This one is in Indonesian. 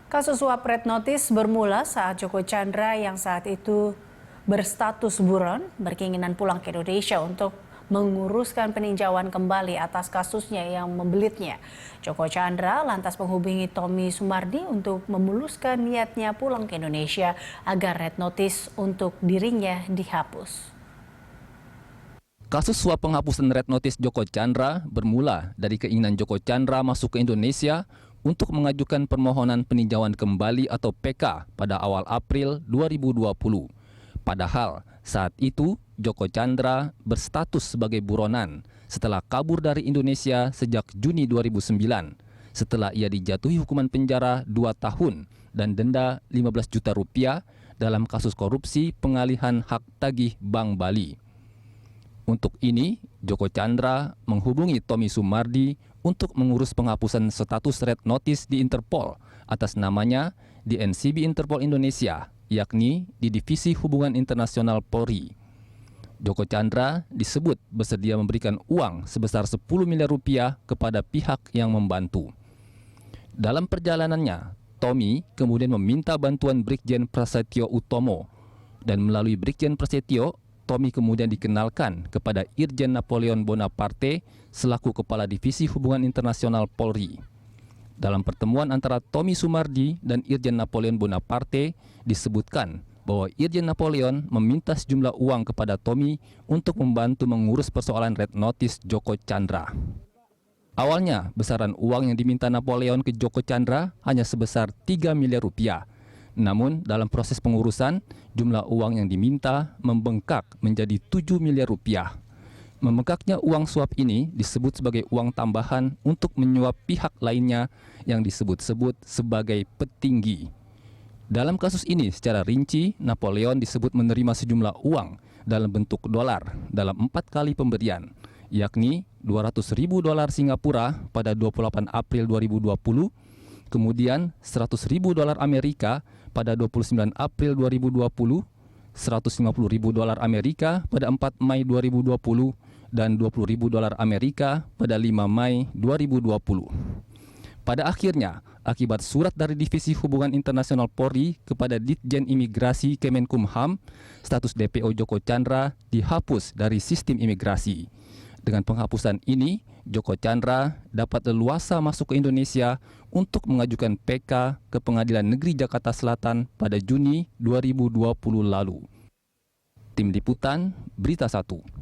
Kasus suap red notice bermula saat Joko Chandra yang saat itu berstatus buron berkeinginan pulang ke Indonesia untuk menguruskan peninjauan kembali atas kasusnya yang membelitnya. Joko Chandra lantas menghubungi Tommy Sumardi untuk memuluskan niatnya pulang ke Indonesia agar red notice untuk dirinya dihapus. Kasus suap penghapusan red notice Joko Chandra bermula dari keinginan Joko Chandra masuk ke Indonesia untuk mengajukan permohonan peninjauan kembali atau PK pada awal April 2020. Padahal saat itu Joko Chandra berstatus sebagai buronan setelah kabur dari Indonesia sejak Juni 2009 setelah ia dijatuhi hukuman penjara 2 tahun dan denda 15 juta rupiah dalam kasus korupsi pengalihan hak tagih Bank Bali. Untuk ini, Joko Chandra menghubungi Tommy Sumardi untuk mengurus penghapusan status red notice di Interpol atas namanya di NCB Interpol Indonesia, yakni di Divisi Hubungan Internasional Polri. Joko Chandra disebut bersedia memberikan uang sebesar 10 miliar rupiah kepada pihak yang membantu. Dalam perjalanannya, Tommy kemudian meminta bantuan Brigjen Prasetyo Utomo dan melalui Brigjen Prasetyo, Tommy kemudian dikenalkan kepada Irjen Napoleon Bonaparte selaku Kepala Divisi Hubungan Internasional Polri. Dalam pertemuan antara Tommy Sumardi dan Irjen Napoleon Bonaparte disebutkan bahwa Irjen Napoleon meminta sejumlah uang kepada Tommy untuk membantu mengurus persoalan red notice Joko Chandra. Awalnya, besaran uang yang diminta Napoleon ke Joko Chandra hanya sebesar 3 miliar rupiah. Namun, dalam proses pengurusan, jumlah uang yang diminta membengkak menjadi 7 miliar rupiah. Membengkaknya uang suap ini disebut sebagai uang tambahan untuk menyuap pihak lainnya yang disebut-sebut sebagai petinggi. Dalam kasus ini, secara rinci, Napoleon disebut menerima sejumlah uang dalam bentuk dolar dalam 4 kali pemberian, yakni 200.000 dolar Singapura pada 28 April 2020, kemudian 100.000 dolar Amerika pada 29 April 2020, 150.000 dolar Amerika pada 4 Mei 2020, dan 20.000 dolar Amerika pada 5 Mei 2020. Pada akhirnya, akibat surat dari Divisi Hubungan Internasional Polri kepada Ditjen Imigrasi Kemenkumham, status DPO Joko Chandra dihapus dari sistem imigrasi. Dengan penghapusan ini, Joko Chandra dapat leluasa masuk ke Indonesia untuk mengajukan PK ke Pengadilan Negeri Jakarta Selatan pada Juni 2020 lalu. Tim Liputan, Berita 1.